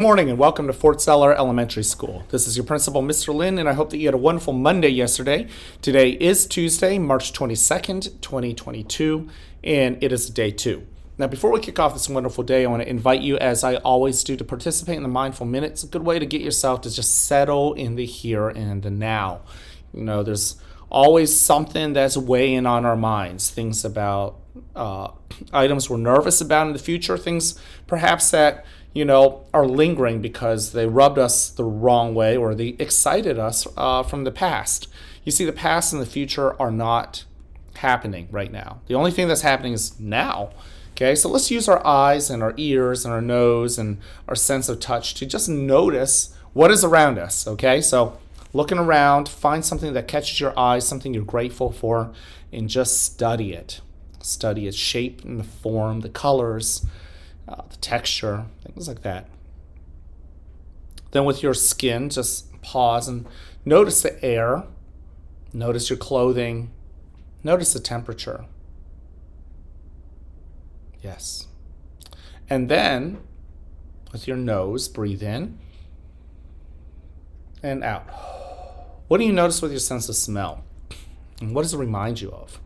Morning and welcome to Fort Zeller Elementary School. This is your principal, Mr. Lin, and I hope that you had a wonderful Monday yesterday. Today is Tuesday, March 22nd, 2022, and it is day 2. Now, before we kick off this wonderful day, I want to invite you, as I always do, to participate in the Mindful Minute. It's a good way to get yourself to just settle in the here and the now. You know, there's always something that's weighing on our minds, things about items we're nervous about in the future, things perhaps that are lingering because they rubbed us the wrong way or they excited us from the past. You see, the past and the future are not happening right now. The only thing that's happening is now. Okay, so let's use our eyes and our ears and our nose and our sense of touch to just notice what is around us. Okay, so looking around, find something that catches your eye, something you're grateful for, and just study it. Study its shape and the form, the colors, the texture, things like that. Then with your skin, just pause and notice the air, notice your clothing, notice the temperature. Yes. And then with your nose, breathe in and out. What do you notice with your sense of smell? And what does it remind you of?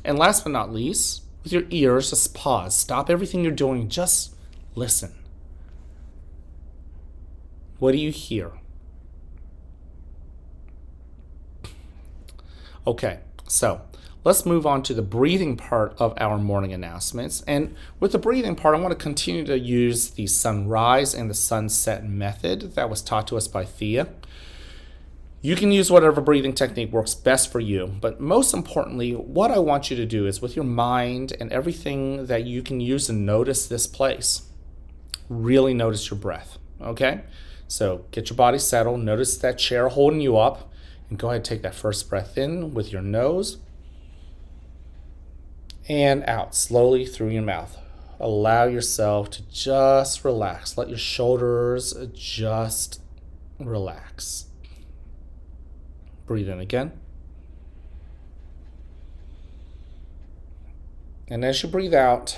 And last but not least, with your ears, just pause. Stop everything you're doing. Just listen. What do you hear? Okay, so let's move on to the breathing part of our morning announcements. And with the breathing part, I want to continue to use the sunrise and the sunset method that was taught to us by Thea. You can use whatever breathing technique works best for you, but most importantly, what I want you to do is with your mind and everything that you can use to notice this place, really notice your breath, okay? So get your body settled, notice that chair holding you up, and go ahead and take that first breath in with your nose and out slowly through your mouth. Allow yourself to just relax. Let your shoulders just relax. Breathe in again. And as you breathe out,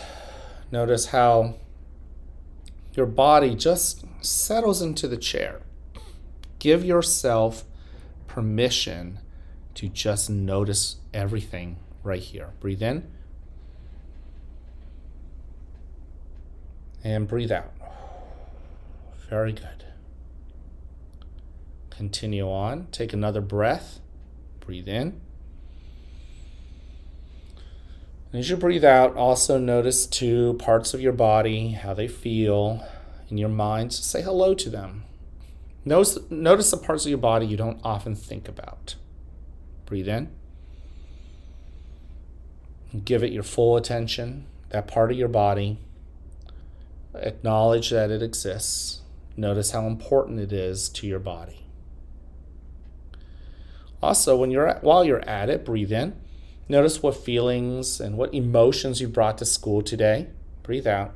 notice how your body just settles into the chair. Give yourself permission to just notice everything right here. Breathe in. And breathe out. Very good. Continue on. Take another breath. Breathe in. And as you breathe out, also notice 2 parts of your body, how they feel. In your mind, just say hello to them. Notice the parts of your body you don't often think about. Breathe in. Give it your full attention, that part of your body. Acknowledge that it exists. Notice how important it is to your body. Also, while you're at it, breathe in. Notice what feelings and what emotions you brought to school today. Breathe out.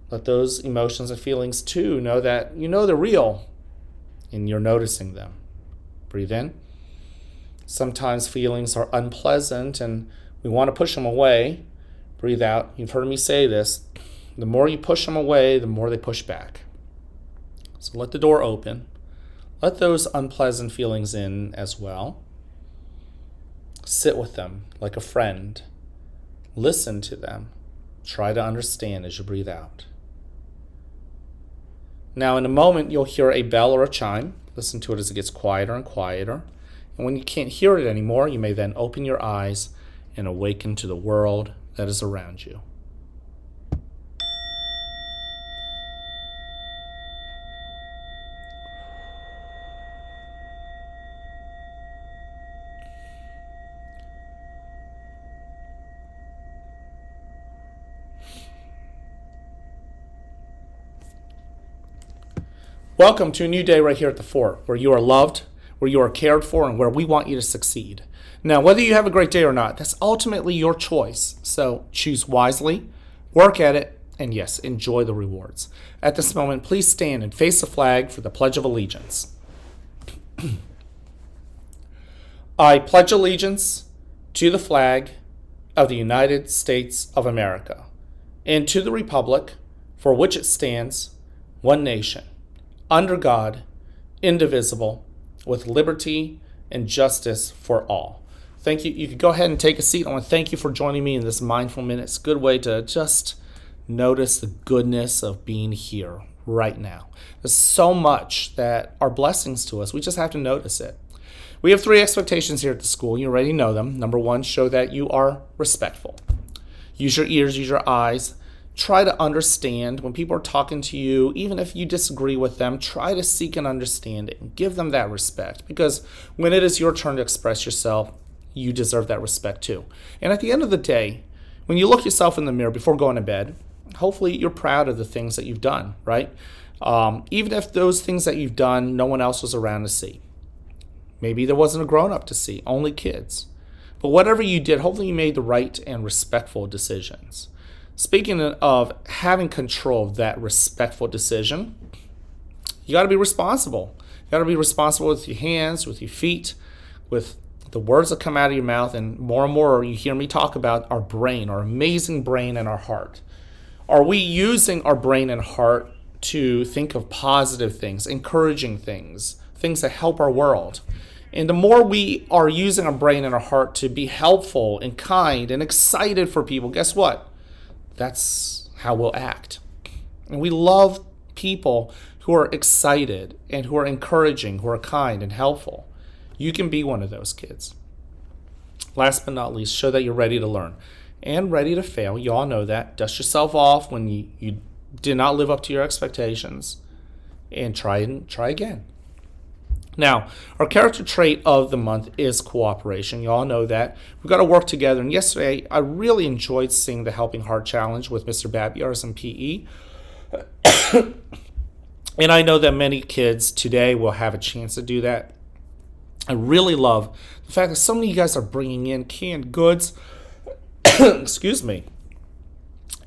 Let those emotions and feelings too know that you know they're real and you're noticing them. Breathe in. Sometimes feelings are unpleasant and we want to push them away. Breathe out. You've heard me say this. The more you push them away, the more they push back. So let the door open. Let those unpleasant feelings in as well. Sit with them like a friend. Listen to them. Try to understand as you breathe out. Now, in a moment, you'll hear a bell or a chime. Listen to it as it gets quieter and quieter. And when you can't hear it anymore, you may then open your eyes and awaken to the world that is around you. Welcome to a new day right here at the fort, where you are loved, where you are cared for, and where we want you to succeed. Now, whether you have a great day or not, that's ultimately your choice. So choose wisely, work at it, and yes, enjoy the rewards. At this moment, please stand and face the flag for the Pledge of Allegiance. I pledge allegiance to the flag of the United States of America and to the republic for which it stands, one nation, under God, indivisible, with liberty and justice for all. Thank you. You could go ahead and take a seat. I want to thank you for joining me in this mindful minute. It's a good way to just notice the goodness of being here right now. There's so much that are blessings to us. We just have to notice it. We have 3 expectations here at the school. You already know them. Number 1, show that you are respectful. Use your ears, use your eyes. Try to understand when people are talking to you, even if you disagree with them, try to seek an understanding. Give them that respect, because when it is your turn to express yourself, you deserve that respect too. And at the end of the day, when you look yourself in the mirror before going to bed, hopefully you're proud of the things that you've done, right? Even if those things that you've done, no one else was around to see. Maybe there wasn't a grown-up to see, only kids. But whatever you did, hopefully you made the right and respectful decisions. Speaking of having control of that respectful decision, you got to be responsible. You got to be responsible with your hands, with your feet, with the words that come out of your mouth. And more, you hear me talk about our brain, our amazing brain and our heart. Are we using our brain and heart to think of positive things, encouraging things, things that help our world? And the more we are using our brain and our heart to be helpful and kind and excited for people, guess what? That's how we'll act. And we love people who are excited and who are encouraging, who are kind and helpful. You can be one of those kids. Last but not least, show that you're ready to learn and ready to fail. You all know that. Dust yourself off when you did not live up to your expectations, and try again. Now, our character trait of the month is cooperation. You all know that. We've got to work together. And yesterday, I really enjoyed seeing the Helping Heart Challenge with Mr. Babyars in PE. And I know that many kids today will have a chance to do that. I really love the fact that so many of you guys are bringing in canned goods. Excuse me.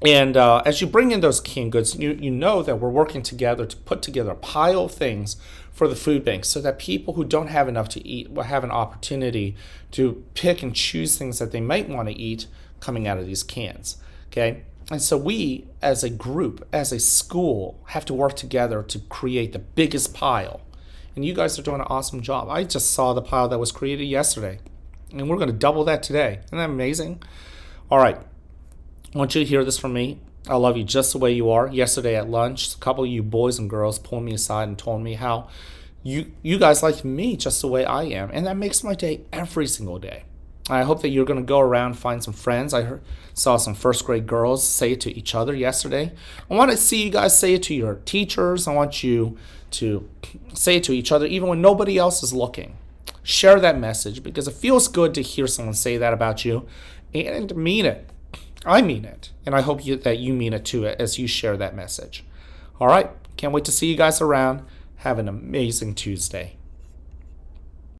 And as you bring in those canned goods, you know that we're working together to put together a pile of things for the food bank so that people who don't have enough to eat will have an opportunity to pick and choose things that they might want to eat coming out of these cans. Okay? And so we, as a group, as a school, have to work together to create the biggest pile. And you guys are doing an awesome job. I just saw the pile that was created yesterday. And we're going to double that today. Isn't that amazing? All right. I want you to hear this from me. I love you just the way you are. Yesterday at lunch, a couple of you boys and girls pulled me aside and told me how you guys like me just the way I am. And that makes my day every single day. I hope that you're going to go around and find some friends. Saw some first grade girls say it to each other yesterday. I want to see you guys say it to your teachers. I want you to say it to each other even when nobody else is looking. Share that message because it feels good to hear someone say that about you and mean it. I mean it, and I hope that you mean it too as you share that message. All right, can't wait to see you guys around. Have an amazing Tuesday.